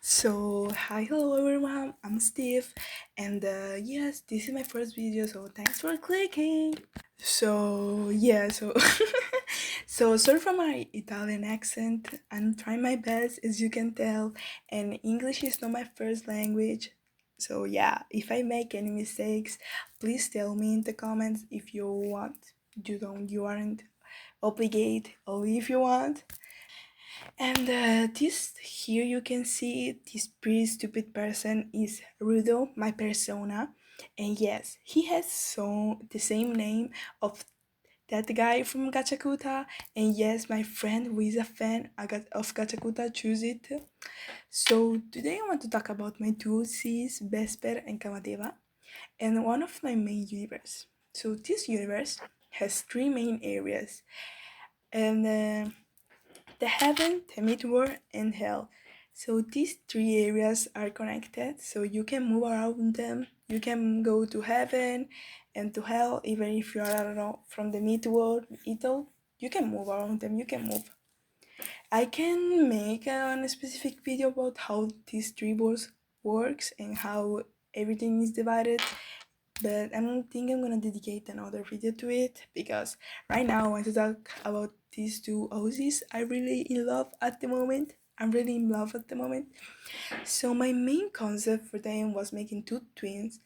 Hello everyone, I'm Steve, and yes, this is my first video, so thanks for clicking. So, yeah, so, sorry for my Italian accent. I'm trying my best, as you can tell, and English is not my first language. So, yeah, if I make any mistakes, please tell me in the comments if you want. You aren't obligated, only if you want. And this here you can see this pretty stupid person is Rudo, my persona. And yes, he has the same name of that guy from Gachakuta. And yes, my friend who is a fan of Gachakuta choose it. So today I want to talk about my two Cs, Vesper and Kamadeva, and one of my main universe. So this universe has three main areas. And the heaven, the mid-world, and hell. So these three areas are connected, so you can move around them. You can go to heaven and to hell, even if you are, I don't know, from the mid-world, Ito, you can move around them, you can move. I can make a specific video about how these three worlds works and how everything is divided, but I don't think I'm gonna dedicate another video to it because right now I want to talk about these two OCs I really in love at the moment. I'm really in love at the moment. So my main concept for them was making two twins,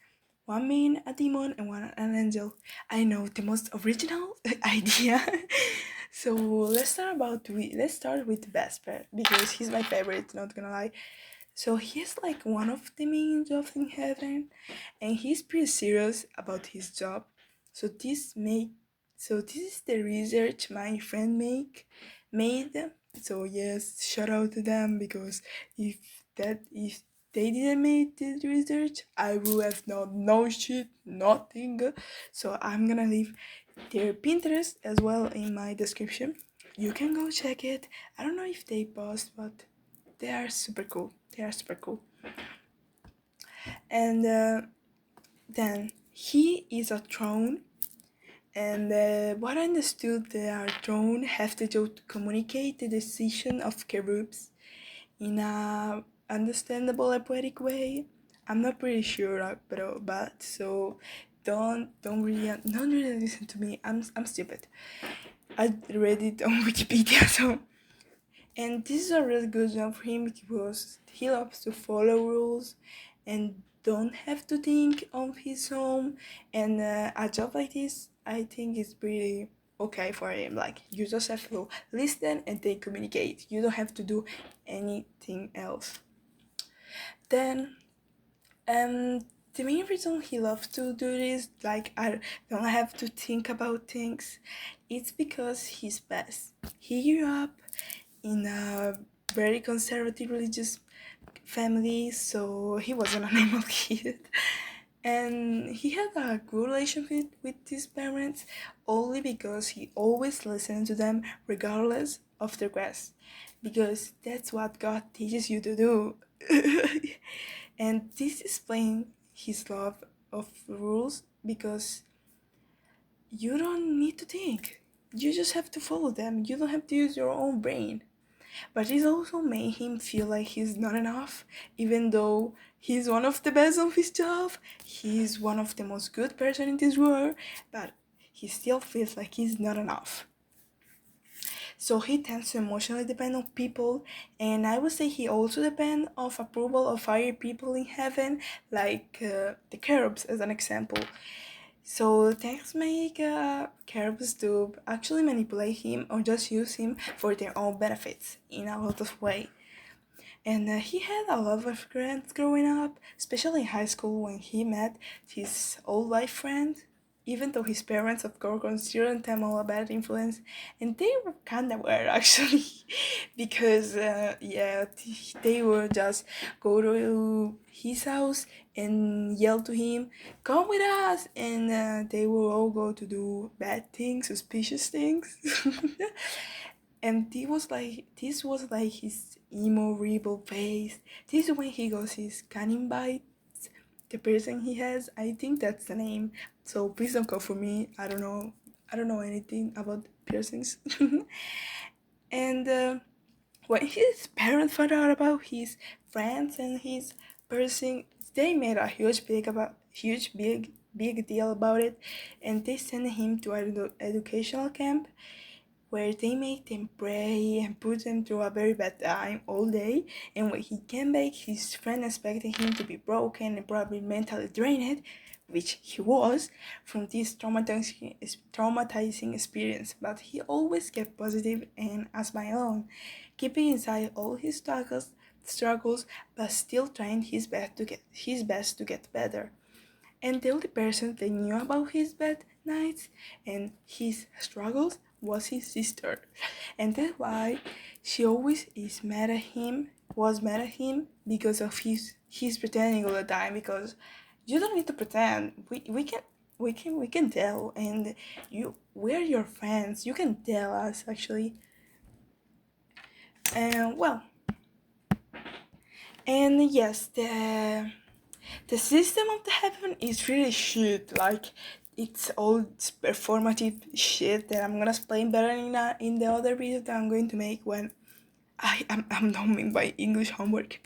one being a demon and one an angel. I know, the most original idea. So let's start with Vesper because he's my favorite, not gonna lie. So he's like one of the main jobs in heaven, and he's pretty serious about his job. So this is the research my friend made. So yes, shout out to them because if if they didn't make the research, I would have not no shit, nothing. So I'm gonna leave their Pinterest as well in my description. You can go check it. I don't know if they post, but they are super cool. They are super cool. And then he is a throne, and what I understood, they are throne have to do to communicate the decision of cherubs in a understandable and poetic way. I'm not pretty sure, but so don't really listen to me. I'm stupid. I read it on Wikipedia, so and this is a really good job for him because he loves to follow rules and don't have to think of his own. And a job like this, I think, is pretty okay for him. Like, you just have to listen and then communicate. You don't have to do anything else. Then, the main reason he loves to do this, like, I don't have to think about things, it's because he's best. He grew up in a very conservative religious family, so he was an animal kid. And he had a good relationship with his parents only because he always listened to them regardless of their requests. Because that's what God teaches you to do. And this explains his love of rules because you don't need to think. You just have to follow them. You don't have to use your own brain. But it also made him feel like he's not enough, even though he's one of the best of his job, he's one of the most good person in this world, but he still feels like he's not enough. So he tends to emotionally depend on people, and I would say he also depends of approval of higher people in heaven, like the cherubs as an example. So thanks make cherubs to actually manipulate him or just use him for their own benefits in a lot of way. And he had a lot of friends growing up, especially in high school when he met his old life friend. Even though his parents, of course, considered him a bad influence, and they were kind of were actually, because yeah, they would just go to his house and yell to him, "Come with us!" and they will all go to do bad things, suspicious things. And this was like his emo rebel phase. This is when he goes his cannon bites the person he has. I think that's the name. So please don't call for me. I don't know anything about piercings. And When his parents found out about his friends and his person, they made a huge big deal about it, and they sent him to an educational camp where they make them pray and put them through a very bad time all day. And when he came back, his friend expected him to be broken and probably mentally drained, which he was from this traumatizing experience. But he always kept positive and as my own, keeping inside all his struggles, but still trying his best to get better. And the only person that knew about his bad nights and his struggles was his sister. And that's why she always is mad at him, was mad at him because of his pretending all the time, because you don't need to pretend. We can tell, and we're your friends. You can tell us actually. And well, and yes, the system of the heaven is really shit. Like, it's all performative shit that I'm gonna explain better in the other video that I'm going to make when I'm done with my English homework.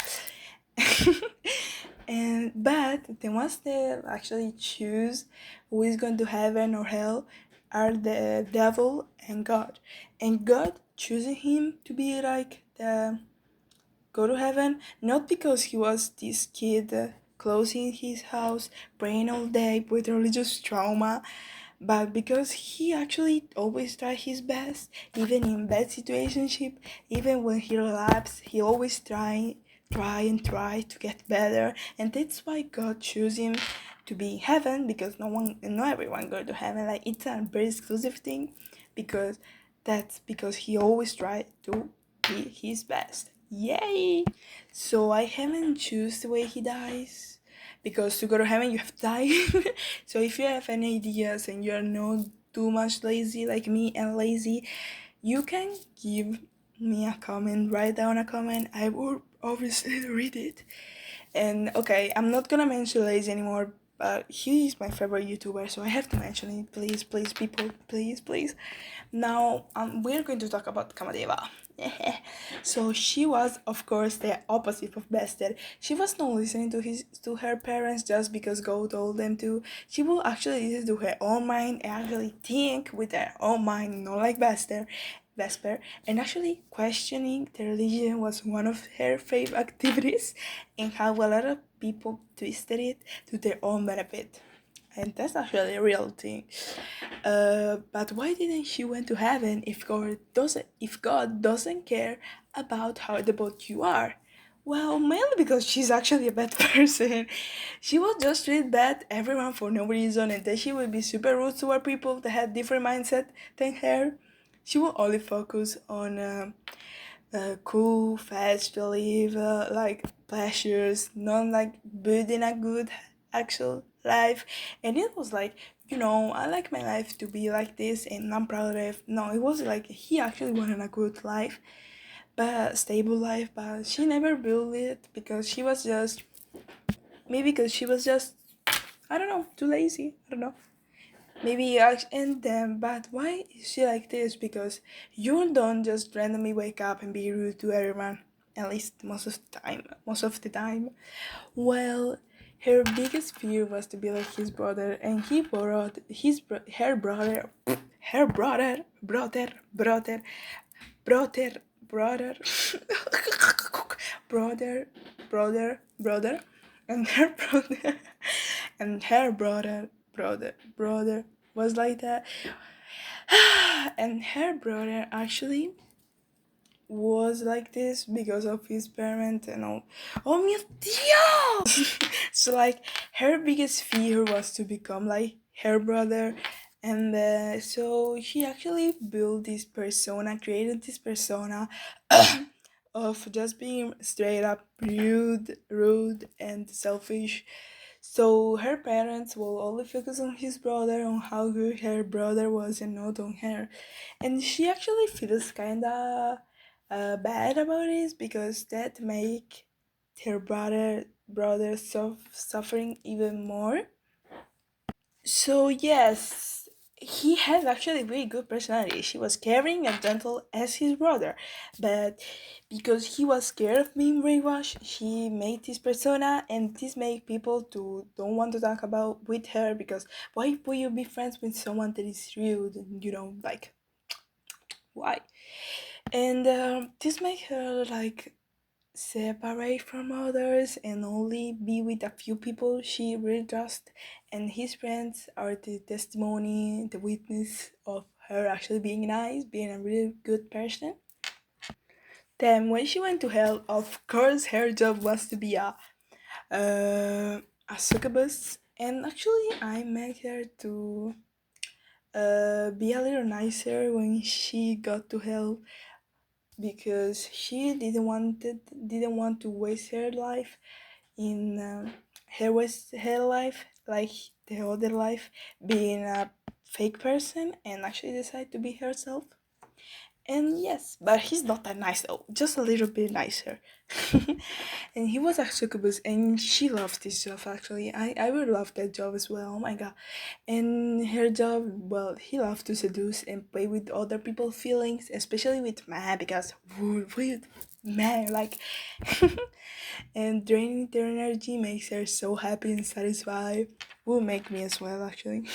And but the ones that actually choose who is going to heaven or hell are the devil and God. And God choosing him to be like the go to heaven, not because he was this kid close in his house praying all day with religious trauma, but because he actually always tried his best, even in bad situationship, even when he relapsed, he always try to get better. And that's why God chose him to be in heaven, because not everyone go to heaven. Like, it's a very exclusive thing, because that's because he always tried to be his best. Yay! So I haven't choose the way he dies, because to go to heaven you have to die. So if you have any ideas and you're not too much lazy like me and lazy, you can give me a comment, write down a comment. I will obviously read it. And okay, I'm not gonna mention lazy anymore, but he is my favorite YouTuber, so I have to mention it. Please, please, people, please, please. Now, we're going to talk about Kamadeva. So she was, of course, the opposite of Bester. She was not listening to her parents just because God told them to. She will actually listen to her own mind and actually think with her own mind, not like Vesper, and actually questioning the religion was one of her favorite activities, and how a lot of people twisted it to their own benefit. And that's actually a real thing. But why didn't she went to heaven if God doesn't care about how devout you are? Well, mainly because she's actually a bad person. She will just treat bad everyone for no reason, and then she will be super rude to our people that had different mindset than her. She will only focus on cool, fast to live, like pleasures, not like building a good actual life. And it was like, I like my life to be like this and I'm proud of it. No, it was like he actually wanted a good life, but stable life, but she never built it because she was just, maybe because she was just, I don't know, too lazy. I don't know. Maybe and then, but why is she like this? Because you don't just randomly wake up and be rude to everyone. At least most of the time. Most of the time. Well, her biggest fear was to be like his brother, and he borrowed her brother, brother, brother, brother, brother, brother, and her brother, and her brother was like that. And her brother actually was like this because of his parent and all. Oh meu Dios! So like her biggest fear was to become like her brother, and so she actually built this persona, created this persona of just being straight up rude and selfish. So her parents will only focus on his brother, on how good her brother was, and not on her. And she actually feels kinda bad about this, because that make her brother suffering even more. So yes, he had actually a very good personality. She was caring and gentle as his brother, but because he was scared of being brainwashed, he made this persona, and this made people to don't want to talk about with her because why would you be friends with someone that is rude? Like why? And this made her like separate from others and only be with a few people she really trusts, and his friends are the testimony, the witness of her actually being nice, being a really good person. Then when she went to hell, of course her job was to be a succubus, and actually I met her to be a little nicer when she got to hell because she didn't want to waste her life in her life like the other life, being a fake person and actually decide to be herself. And yes, but he's not that nice though, just a little bit nicer. And he was a succubus and she loved this job actually. I would love that job as well, oh my god. And her job, well, he loved to seduce and play with other people's feelings, especially with man, because with man, like, and draining their energy makes her so happy and satisfied. Will make me as well, actually.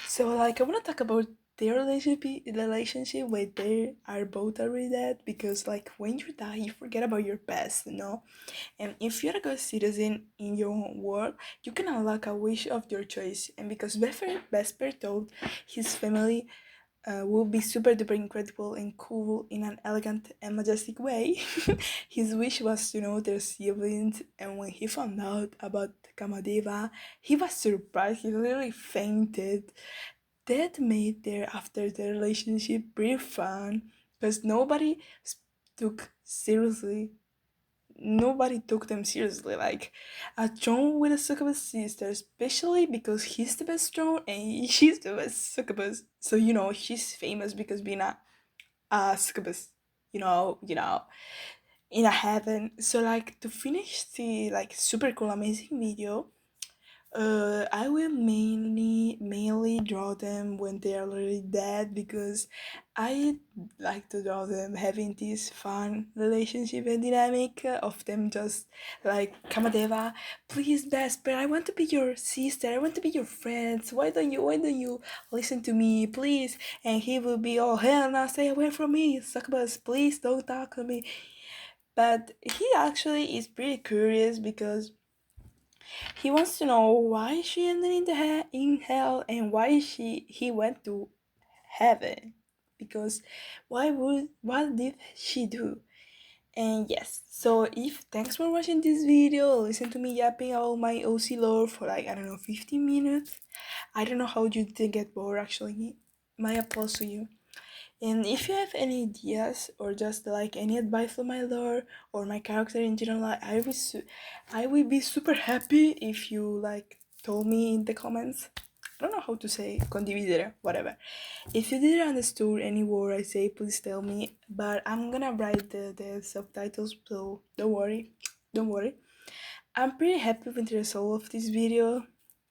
So, like, I want to talk about their relationship where they are both already dead because, like, when you die, you forget about your past, you know. And if you're a good citizen in your own world, you can unlock a wish of your choice. And because Vesper told his family will be super duper incredible and cool in an elegant and majestic way, his wish was to know their siblings. And when he found out about Kamadeva, he was surprised. He literally fainted. That made their after the relationship pretty fun because took seriously nobody took them seriously. Like a John with a succubus sister, especially because he's the best John and she's the best succubus. So she's famous because being a succubus. In a heaven. So like to finish the like super cool amazing video, I will mainly draw them when they are already dead because I like to draw them having this fun relationship and dynamic of them just like Kamadeva, please Vesper, I want to be your sister, I want to be your friends. Why don't you listen to me, please? And he will be, oh hell no, stay away from me, succubus, please don't talk to me. But he actually is pretty curious because he wants to know why she ended in hell and why he went to heaven. Because what did she do? And yes, so if thanks for watching this video, listen to me yapping about my OC lore for like I don't know 15 minutes. I don't know how you didn't get bored actually. My applause to you. And if you have any ideas or just like any advice for my lore or my character in general, I will be super happy if you like told me in the comments. I don't know how to say condividere, whatever. If you didn't understand any word I say, please tell me. But I'm gonna write the subtitles, so don't worry, don't worry. I'm pretty happy with the result of this video,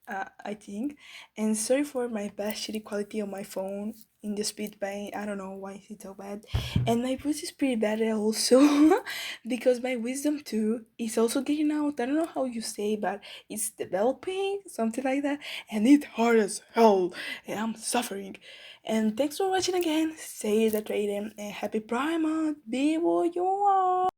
I think. And sorry for my bad shitty quality on my phone in the speed bang. I don't know why it's so bad. And my voice is pretty bad also because my wisdom too is also getting out. I don't know how you say, but it's developing, something like that. And it's hard as hell. And I'm suffering. And thanks for watching again. Say the trading and happy Prime Month. Be what you are.